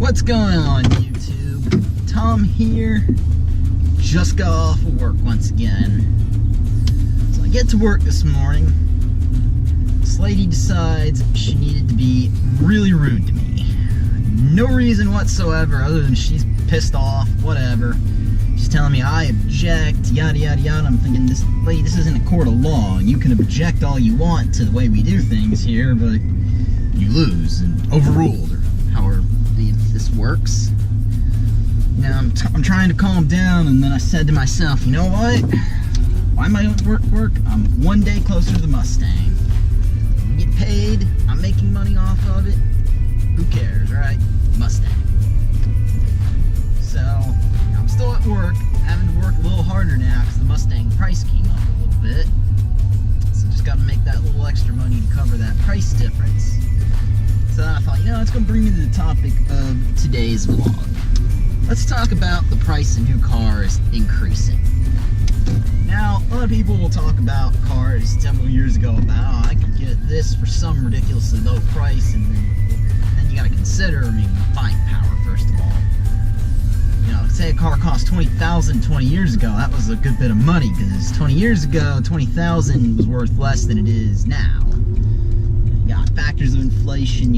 What's going on, YouTube? Tom here. Just got off of work once again. So I get to work this morning. This lady decides she needed to be really rude to me. No reason whatsoever other than she's pissed off, whatever. She's telling me I object, yada yada yada. I'm thinking, this lady, this isn't a court of law. You can object all you want to the way we do things here, but you lose and overruled, or however this works. Now I'm trying to calm down, and then I said to myself, you know what? Why am I doing work? I'm one day closer to the Mustang. I get paid. I'm making money off of it. Who cares, right? Mustang. So I'm still at work, having to work a little harder now because the Mustang price came up a little bit. So just got to make that little extra money to cover that price difference. So I thought, you know, it's going to bring me to the topic of today's vlog. Let's talk about the price of new cars increasing. Now, a lot of people will talk about cars several years ago about, oh, I could get this for some ridiculously low price, and then you got to consider, I mean, buying power, first of all. You know, say a car cost $20,000 20 years ago, that was a good bit of money, because 20 years ago, $20,000 was worth less than it is now. You got factors of inflation,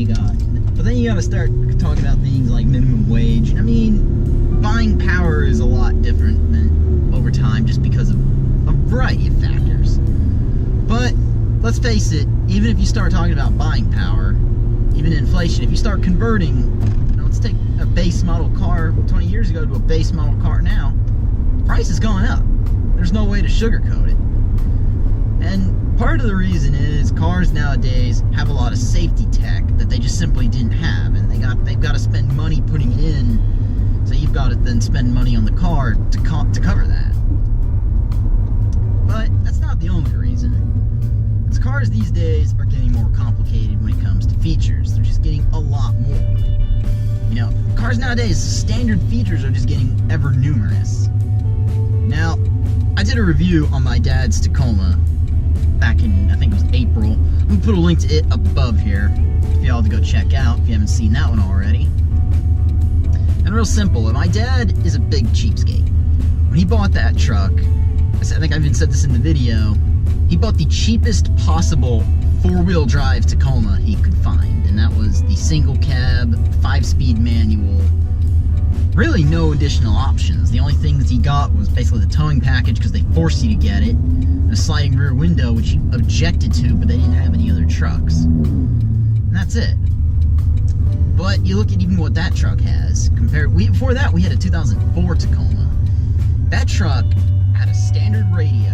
but then you got to start talking about things like minimum wage. And I mean, buying power is a lot different than over time just because of a variety of factors. But let's face it, even if you start talking about buying power, even inflation, if you start converting, you know, let's take a base model car 20 years ago to a base model car now, price is going up. There's no way to sugarcoat it. And part of the reason is cars nowadays have a lot of safety tech that they just simply didn't have, and they've got to spend money putting it in, so you've got to then spend money on the car to cover that. But that's not the only reason. Because cars these days are getting more complicated when it comes to features. They're just getting a lot more. You know, cars nowadays, standard features are just getting ever numerous. Now, I did a review on my dad's Tacoma back in, I think it was April. I'm going to put a link to it above here for y'all to go check out if you haven't seen that one already. And real simple, my dad is a big cheapskate. When he bought that truck, I think I even said this in the video, he bought the cheapest possible four-wheel drive Tacoma he could find, and that was the single cab, 5-speed manual. Really no additional options. The only thing that he got was basically the towing package because they force you to get it, a sliding rear window, which he objected to, but they didn't have any other trucks. And that's it. But you look at even what that truck has. Before that, we had a 2004 Tacoma. That truck had a standard radio.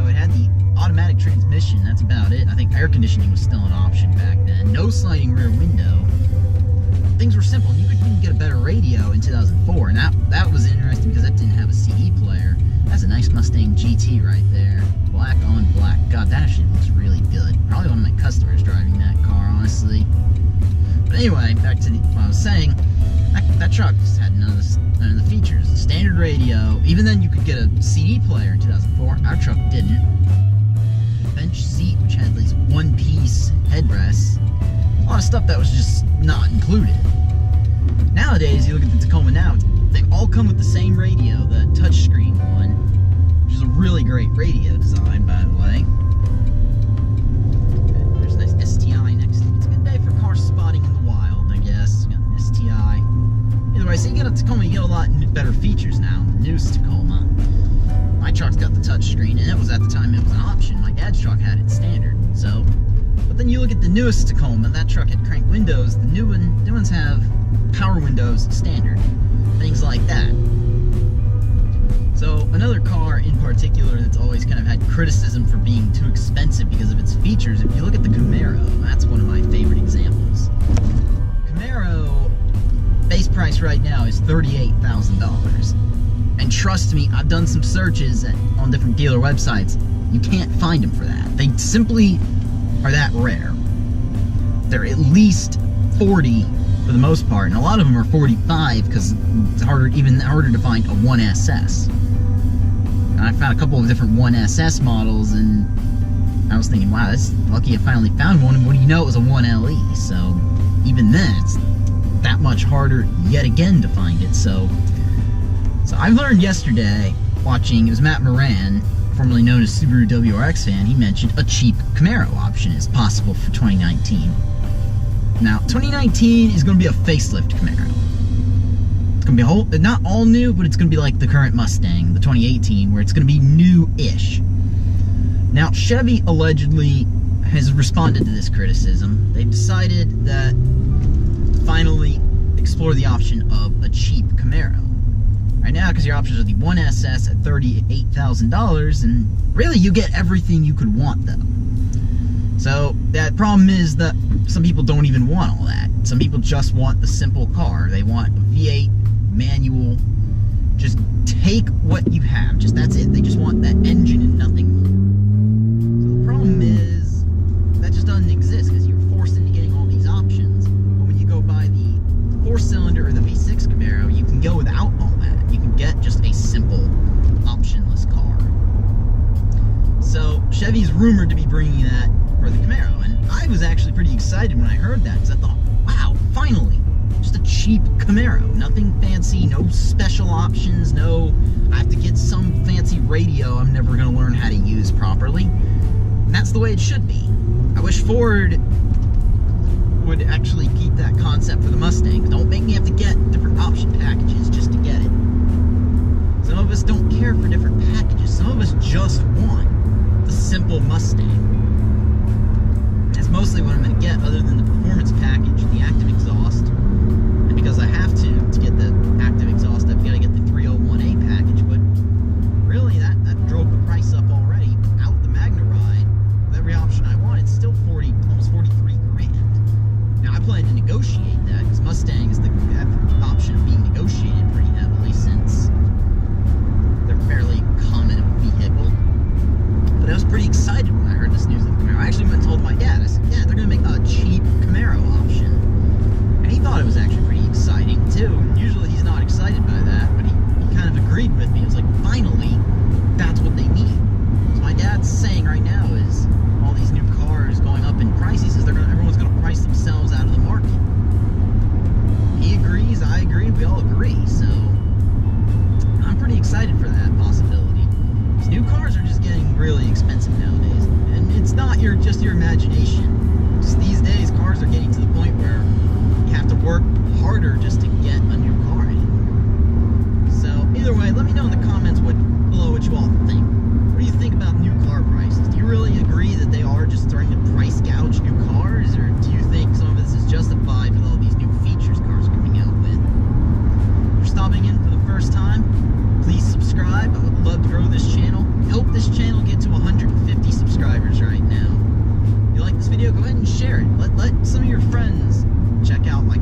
It had the automatic transmission. That's about it. I think air conditioning was still an option back then. No sliding rear window. Things were simple. You could even get a better radio in 2004, and that was interesting because that didn't have a CD player. That's a nice Mustang GT right there. Black on black. God, that actually looks really good. Probably one of my customers driving that car, honestly. But anyway, back to what I was saying. That truck just had none of the features. Standard radio. Even then, you could get a CD player in 2004. Our truck didn't. Bench seat, which had these one-piece headrests. A lot of stuff that was just not included. Nowadays, you look at the Tacoma now, they all come with the same radio, the touchscreen one, which is a really great radio design, by the way. There's a nice STI next to it. It's a good day for car spotting in the wild, I guess. Got an STI. Either way, so you get a Tacoma, you get a lot better features now. The newest Tacoma. My truck's got the touchscreen, and it was at the time it was an option. My dad's truck had it standard. So, but then you look at the newest Tacoma, that truck had crank windows. The new ones have power windows standard. Things like that. So another car in particular that's always kind of had criticism for being too expensive because of its features, if you look at the Camaro, that's one of my favorite examples. Camaro, base price right now is $38,000. And trust me, I've done some searches on different dealer websites. You can't find them for that. They simply are that rare. They're at least 40 for the most part, and a lot of them are 45 because it's even harder to find a 1SS. And I found a couple of different 1SS models, and I was thinking, wow, that's lucky I finally found one, and what do you know, it was a 1LE, so even then, it's that much harder yet again to find it. So I learned yesterday, watching, it was Matt Moran, formerly known as Subaru WRX fan, he mentioned a cheap Camaro option is possible for 2019. Now, 2019 is going to be a facelift Camaro. It's going to be a whole, not all new, but it's going to be like the current Mustang, the 2018, where it's going to be new-ish. Now, Chevy allegedly has responded to this criticism. They've decided that finally explore the option of a cheap Camaro. Right now, because your options are the 1SS at $38,000, and really you get everything you could want, though. So that problem is that some people don't even want all that. Some people just want the simple car. They want a V8 manual. Just take what you have. Just that's it. They just want that engine and nothing more. So the problem is that just doesn't exist because you're forced into getting all these options. But when you go buy the 4-cylinder or the V6 Camaro, you can go without all that. You can get just a simple, optionless car. So Chevy's rumored to be bringing that for the Camaro, and I was actually pretty excited when I heard that, because I thought, wow, finally, just a cheap Camaro. Nothing fancy, no special options, no, I have to get some fancy radio I'm never going to learn how to use properly. And that's the way it should be. I wish Ford would actually keep that concept for the Mustang. Don't make me have to get different option packages just to get it. Some of us don't care for different packages. Some of us just want the simple Mustang. That's mostly what I'm going to get, other than the performance package, the active exhaust. And because I have to get the active exhaust, I've got to get the 301A package. But really, that drove the price up already. Without the Magna Ride, with every option I want, it's still almost 43 grand. Now, I plan to negotiate that, because Mustang is the option of being negotiated pretty heavily, since they're fairly common of a vehicle. But I was pretty excited when I heard this news of the Camaro. I actually went and told my dad. I said, yeah, they're going to make a cheap Camaro option. And he thought it was actually pretty exciting, too. And usually he's not excited by that, but he kind of agreed with me. It was like, finally, that's what they need. So my dad's saying right now is all these new cars going up in price. He says everyone's going to price themselves out of the market. He agrees, I agree, we all agree. So I'm pretty excited for that possibility. These new cars are just getting really expensive nowadays, and it's not just your imagination. Just these days, cars are getting to the point where you have to work harder just to get a new car anymore. So either way, let me know in the comments below what you all think. What do you think about new car prices? Do you really agree that they are just starting to price gouge new cars, or do you think some of this is justified with all these new features cars are coming out with? If you're stopping in for the first time, please subscribe. I would love to grow this channel. I hope this channel gets to 150 subscribers right now. If you like this video, go ahead and share it. Let some of your friends check out my